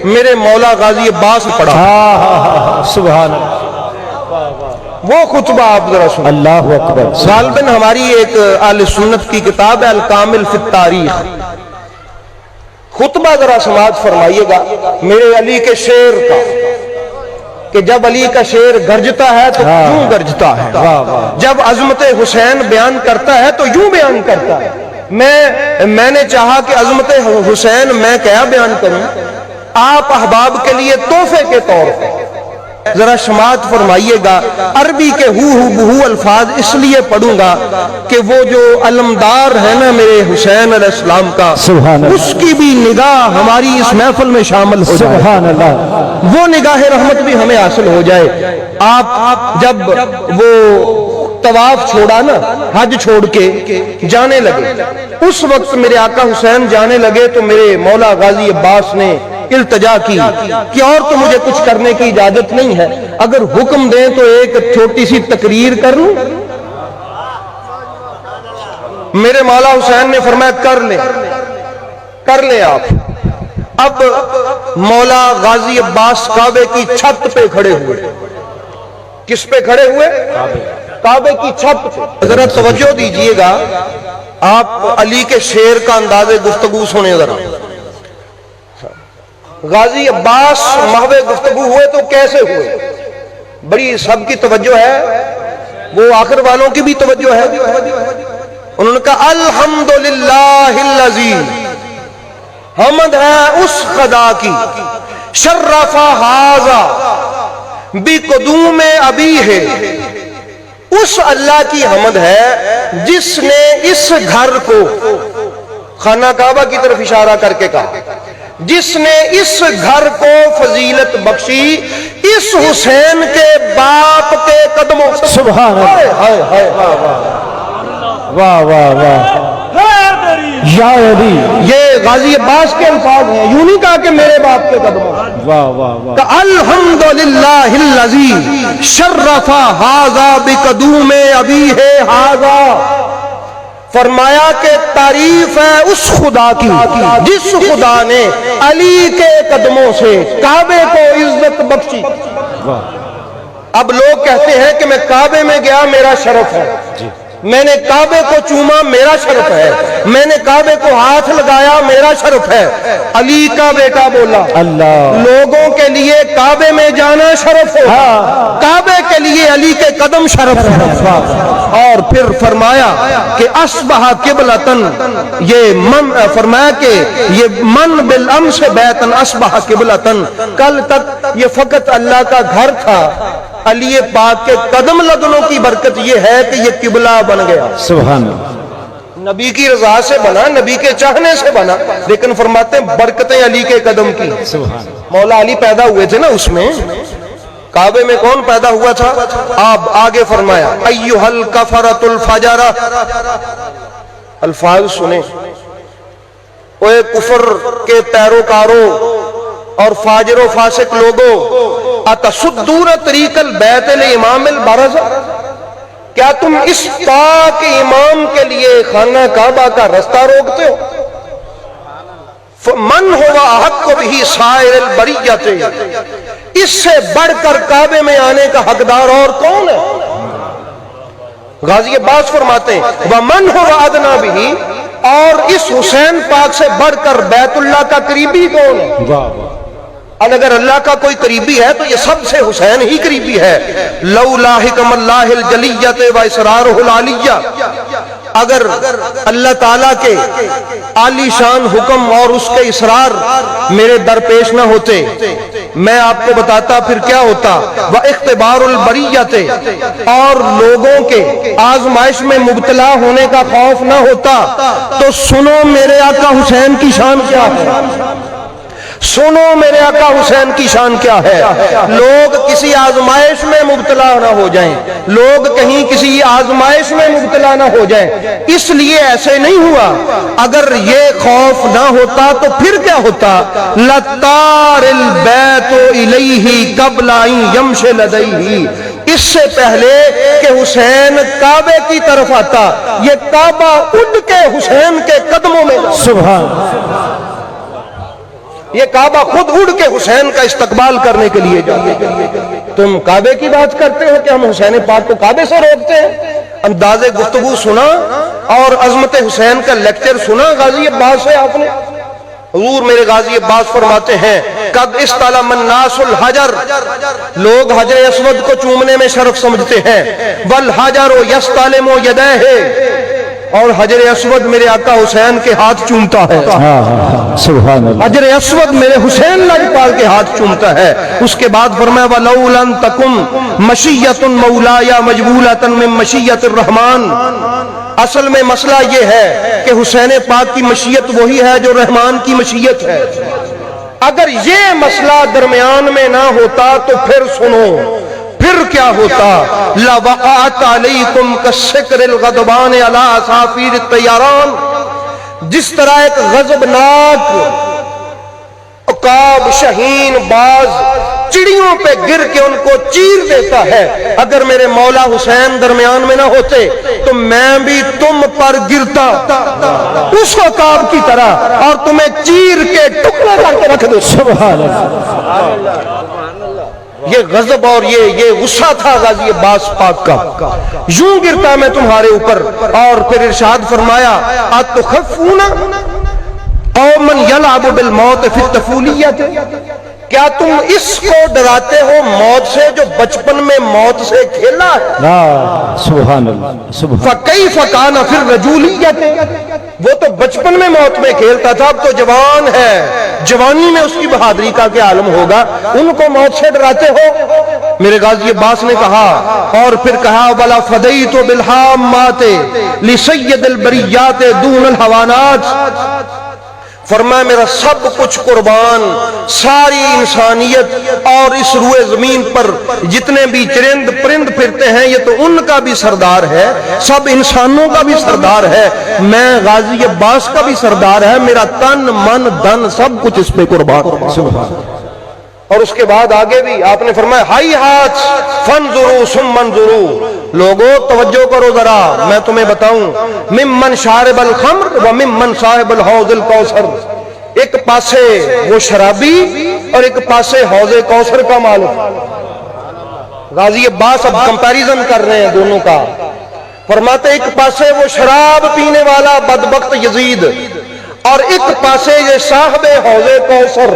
میرے مولا غازی عباس نے پڑھا. سبحان اللہ. وہ خطبہ آپ ذرا سنیں. اللہ اکبر. غالباً ہماری ایک اہل سنت کی کتاب ہے الکامل فی التاریخ. خطبہ ذرا سماعت فرمائیے گا میرے علی کے شعر کا کہ جب علی کا شعر گرجتا ہے تو یوں گرجتا ہے, جب عظمت حسین بیان کرتا ہے تو یوں بیان کرتا ہے. میں نے چاہا کہ عظمت حسین میں کیا بیان کروں, آپ احباب کے لیے تحفے کے طور پر ذرا سماعت فرمائیے گا. عربی کے ہو بہو الفاظ اس لیے پڑھوں گا کہ وہ جو علمدار ہے نا میرے حسین علیہ السلام کا, اس کی بھی نگاہ ہماری اس محفل میں شامل ہو جائے. سبحان اللہ. وہ نگاہ رحمت بھی ہمیں حاصل ہو جائے. آپ جب وہ طواف چھوڑا نا, حج چھوڑ کے جانے لگے, اس وقت میرے آقا حسین جانے لگے تو میرے مولا غازی عباس نے التجا کی کہ اور تو مجھے کچھ کرنے کی اجازت نہیں ہے, اگر حکم دیں تو ایک چھوٹی سی تقریر کر لوں. میرے مولا حسین نے فرمایا کر لیں آپ. اب مولا غازی عباس کعبے کی چھت پہ کھڑے ہوئے. کس پہ کھڑے ہوئے؟ کعبے کی چھت پہ. ذرا توجہ دیجئے گا, آپ علی کے شعر کا انداز گفتگو سنیں ذرا. غازی عباس محو گفتگو ہوئے تو کیسے ہوئے؟ بڑی سب کی توجہ ہے, وہ آخر والوں کی بھی توجہ ہے. انہوں نے کہا الحمدللہ الذی, حمد ہے اس خدا کی, شرف ھذا بقدوم ابی ہے, اس اللہ کی حمد ہے جس نے اس گھر کو, خانہ کعبہ کی طرف اشارہ کر کے کہا, جس نے اس گھر کو فضیلت بخشی اس حسین کے باپ کے قدموں سے. سبحان اللہ. واہ واہ واہ. یا علی, یہ غازی عباس کے الفاظ ہیں, یوں نہیں کہا کہ میرے باپ کے قدموں سے. واہ واہ واہ. کہ الحمدللہ الذی شرف ھذا بقدوم ابیہ ھذا, فرمایا کہ تعریف ہے اس خدا کی جس خدا نے علی کے قدموں سے کعبے کو عزت بخشی. اب لوگ کہتے ہیں کہ میں کعبے میں گیا میرا شرف ہے, میں نے کعبے کو چوما میرا شرف ہے, میں نے کعبے کو ہاتھ لگایا میرا شرف ہے. علی کا بیٹا بولا اللہ, لوگوں کے لیے کعبے میں جانا شرف ہے, کعبے کے لیے علی کے قدم شرف ہے. اور پھر فرمایا کہ اصبح قبلتن, یہ من فرمایا کہ یہ من بالامس بیتن اصبح قبلتن, کل تک یہ فقط اللہ کا گھر تھا, علی پاک کے قدم لگنوں کی برکت یہ ہے کہ یہ قبلہ بن گیا. سبحان اللہ. نبی کی رضا سے بنا, نبی کے چاہنے سے بنا, لیکن فرماتے ہیں برکتیں علی کے قدم کی. مولا علی پیدا ہوئے تھے نا اس میں, کعبے میں کون پیدا ہوا تھا؟ آپ آگے فرمایا ایھا الکفرۃ الفجرہ, الفاظ سنیں, اوے کفر کے پیروکاروں اور فاجر و فاسق لوگوں, اتصدون طریق البیت لامام البرز, کیا تم اس پاک امام کے لیے خانہ کعبہ کا رستہ روکتے ہو؟ من ہوا حق بھی سائر البریت, اس سے بڑھ کر کعبے میں آنے کا حقدار اور کون ہے؟ غازی عباس فرماتے ہیں ومن ہوا ادنا بھی, اور اس حسین پاک سے بڑھ کر بیت اللہ کا قریبی کون ہے؟ اگر اللہ کا کوئی قریبی ہے تو یہ سب سے حسین ہی قریبی ہے. لولا حکم اللہ الجلیت و اسرارہ العلیہ, اگر اللہ تعالیٰ کے عالی شان حکم اور اس کے اسرار میرے درپیش نہ ہوتے, میں آپ کو بتاتا پھر کیا ہوتا. واختبار البریت, اور لوگوں کے آزمائش میں مبتلا ہونے کا خوف نہ ہوتا, تو سنو میرے آقا حسین کی شان کیا ہے, سنو میرے آقا حسین کی شان کیا ہے. لوگ کسی آزمائش میں مبتلا نہ ہو جائیں, لوگ کہیں کسی آزمائش میں مبتلا نہ ہو جائیں, اس لیے ایسے نہیں ہوا. اگر یہ خوف نہ ہوتا تو پھر کیا ہوتا؟ لطار البیت الیہ قبل ان یمشی لدیہ, اس سے پہلے کہ حسین کعبے کی طرف آتا, یہ کعبہ اٹھ کے حسین کے قدموں میں. سبحان. یہ کعبہ خود اڑ کے حسین کا استقبال کرنے کے لیے جاتا ہے۔ تم کعبے کی بات کرتے ہو کہ ہم حسین پاک کو کعبے سے روکتے ہیں؟ انداز گفتگو سنا اور عظمت حسین کا لیکچر سنا غازی عباس سے آپ نے؟ حضور میرے غازی عباس فرماتے ہیں قد استلم الناس الحجر، لوگ حجر اسود کو چومنے میں شرف سمجھتے ہیں، والحجر یستلم یدیہ، اور حجر اسود میرے آقا حسین کے ہاتھ چومتا ہے۔ سبحان اللہ۔ حجر اسود میرے حسین لاجپال کے ہاتھ چومتا ہے۔ اس کے بعد فرمایا وَلَوْ لَمْ تَكُمْ مَشِيَّةٌ مَوْلَايَ مَجْبُولَةً مِّن مَشِيَّةِ الرَّحْمَانِ، اصل میں مسئلہ یہ ہے کہ حسین پاک کی مشیت وہی ہے جو رحمان کی مشیت ہے۔ اگر یہ مسئلہ درمیان میں نہ ہوتا تو پھر سنو پھر کیا ہوتا، لَوَقَعَتْ عَلَيْكُمْ كَالسِّكْرِ الْغَضْبَانِ عَلَىٰ عَصَافِيرِ الطَّيَّرَانِ، جس طرح ایک غضبناک عقاب شاہین باز چڑیوں پہ گر کے ان کو چیر دیتا ہے، اگر میرے مولا حسین درمیان میں نہ ہوتے تو میں بھی تم پر گرتا اس عقاب کی طرح اور تمہیں چیر کے ٹکڑے کر کے رکھ دو۔ سبحان اللہ۔ یہ غضب اور یہ غصہ تھا غازی عباس پاک کا، یوں گرتا میں تمہارے اوپر۔ اور پھر ارشاد فرمایا اتخفون قوما یلعب بالموت فی الطفولیۃ، کیا تم اس کو ڈراتے ہو موت سے جو بچپن میں موت سے کھیلا ہے؟ سبحان اللہ۔ سبحان فَكَيْفَ كَانَ فِي الرَّجُولِيَّةِ، وہ تو بچپن میں موت میں کھیلتا تھا، اب تو جوان ہے، جوانی میں اس کی بہادری کا کیا عالم ہوگا، ان کو موت سے ڈراتے ہو؟ میرے غازی عباس نے کہا اور پھر کہا وَلَا فَدَيْتُ بِالْحَامَّاتِ لِسَيِّدِ الْبَرِيَّاتِ دُونَ الْحَوَانَاتِ، فرمایا میرا سب کچھ قربان، ساری انسانیت اور اس روئے زمین پر جتنے بھی چرند پرند پھرتے ہیں یہ تو ان کا بھی سردار ہے، سب انسانوں کا بھی سردار ہے، میں غازی عباس کا بھی سردار ہے، میرا تن من دھن سب کچھ اس پہ قربان۔ سبحان۔ اور اس کے بعد آگے بھی آپ نے فرمایا ہائی ہاتھ فانظروا ثم انظروا، لوگوں توجہ کرو ذرا میں تمہیں بتاؤں، ممن شارب الخمر وممن صاحب الحوض الکوثر، ایک پاسے وہ شرابی اور ایک پاسے حوض کوثر کا مالک۔ غازی عباس اب کمپیریزن کر رہے ہیں دونوں کا، فرماتے ایک پاسے وہ شراب پینے والا بدبخت یزید اور ایک پاسے یہ صاحب حوض کوثر۔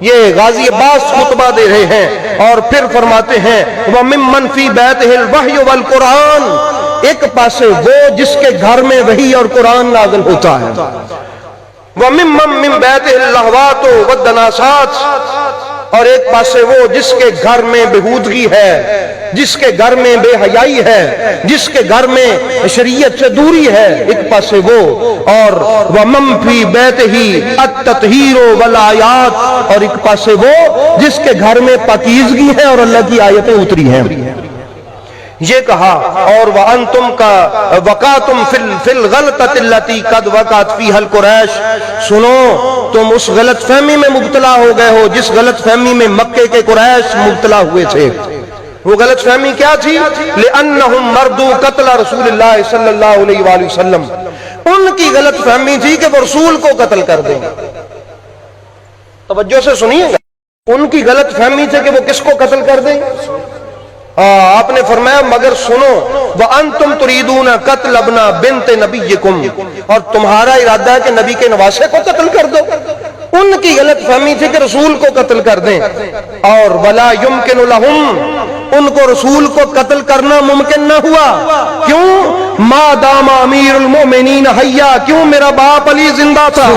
یہ غازی عباس خطبہ دے رہے ہیں اور پھر فرماتے ہیں وَمِمَّنْ فِي بَيْتِهِ الْوَحْيُ وَالْقُرْآنِ، ایک پاسے وہ جس کے گھر میں وحی اور قرآن نازل ہوتا ہے، وَمِمَّنْ مِنْ بَيْتِهِ اللَّهْوَاتُ وَالدَّنَاسَاتُ، اور ایک پاسے وہ جس کے گھر میں بےہودگی ہے، جس کے گھر میں بے حیائی ہے، جس کے گھر میں شریعت سے دوری ہے، ایک پاسے وہ، اور وَمَن فِي بَيْتِهِ التَّطْهِيرُ وَالْآيَاتُ، اور ایک پاسے وہ جس کے گھر میں پاکیزگی ہے اور اللہ کی آیتیں اتری ہیں۔ یہ کہا اور وَأَنْتُمْ کا وَقَاتُمْ فِي الْغَلْطَةِ الَّتِي قَدْ وَقَعَتْ فِيهَا الْقُرَيْشُ، سنو تم اس غلط فہمی میں مبتلا ہو گئے ہو جس غلط فہمی میں مکے کے قریش مبتلا ہوئے تھے۔ وہ غلط فہمی کیا تھی؟ لِأَنَّهُمْ مَرْدُوا قَتْلَ رسول اللہ صلی اللہ علیہ وآلہ وسلم، ان کی غلط فہمی تھی کہ وہ رسول کو قتل کر دیں گے۔ توجہ سے سنیے گا، ان کی غلط فہمی تھی کہ وہ کس کو قتل کر دیں گے؟ آپ نے فرمایا مگر سنو وَأَنْتُمْ تُرِيدُونَ قَتْلَ ابْنَ بِنْتِ نَبِيِّكُمْ، اور تمہارا ارادہ ہے کہ نبی کے نواسے کو قتل کر دو۔ ان کی غلط فہمی تھی کہ رسول کو قتل کر دیں، اور وَلَا يُمْكِنُ لَهُمْ، ان کو رسول کو قتل کرنا ممکن نہ ہوا، کیوں؟ مَا دَامَ أَمِيرُ الْمُؤْمِنِينَ حَيًّا، کیوں میرا باپ علی زندہ تھا۔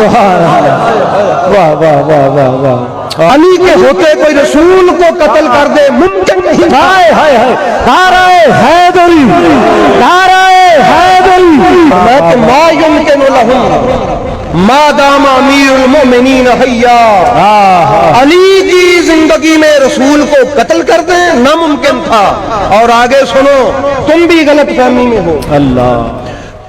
واہ واہ واہ واہ واہ، علی کے ہوتے کوئی رسول کو قتل کر دے ممکن نہیں۔ ہائے ہائے ہائے، نعرہ حیدری، نعرہ حیدری، ما يمكن لهم ما دام امیر المؤمنین حیا، علی کی زندگی میں رسول کو قتل کر دیں ناممکن تھا۔ اور آگے سنو، تم بھی غلط فہمی میں ہو، اللہ،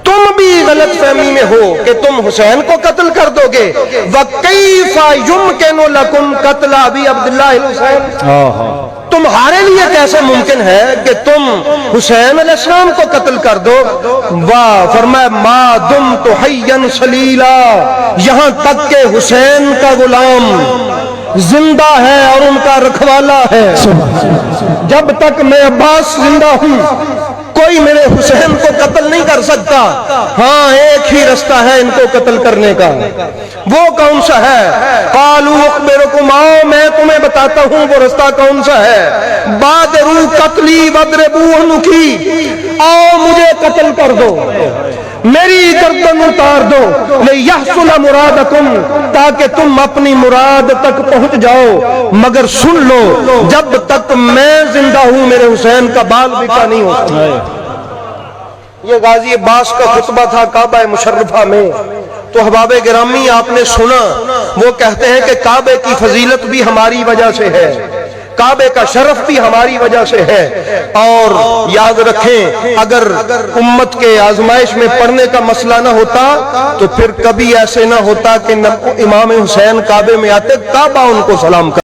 تم بھی غلط فہمی میں ہو کہ تم حسین کو قتل کر دو گے۔ وَكَيْفَ يُمْكِنُ لَكُمْ قَتْلَ أَبِي عَبْدِ اللَّهِ الْحُسَيْنِ، تو تمہارے لیے کیسے ممکن ہے کہ تم حسین علیہ السلام کو قتل کر دو؟ واہ، فرمایا ما دمت حیا سلیلا، یہاں تک کہ حسین کا غلام زندہ ہے اور ان کا رکھوالا ہے، جب تک میں عباس زندہ ہوں کوئی میرے حسین کو قتل نہیں کر سکتا۔ ہاں ایک ہی رستہ ہے ان کو قتل کرنے کا، وہ کون سا ہے؟ قالوا اخبرکم، آؤ میں تمہیں بتاتا ہوں وہ رستہ کون سا ہے۔ بادروا قتلی واضربوا عنقی، آؤ مجھے قتل کر دو، میری گردن اتار دو، لیحصل مرادکم، تاکہ تم اپنی مراد تک پہنچ جاؤ، مگر سن لو جب تک میں زندہ ہوں میرے حسین کا بال بکا نہیں ہوتا۔ یہ غازی عباس کا خطبہ تھا کعبہ مشرفہ میں۔ تو احباب گرامی آپ نے سنا، وہ کہتے ہیں کہ کعبے کی فضیلت بھی ہماری وجہ سے ہے، کعبے کا شرف بھی ہماری وجہ سے ہے۔ اور یاد رکھیں اگر امت کے آزمائش میں پڑھنے کا مسئلہ نہ ہوتا تو پھر کبھی ایسے نہ ہوتا کہ امام حسین کعبے میں آتے، کعبہ ان کو سلام کرتے۔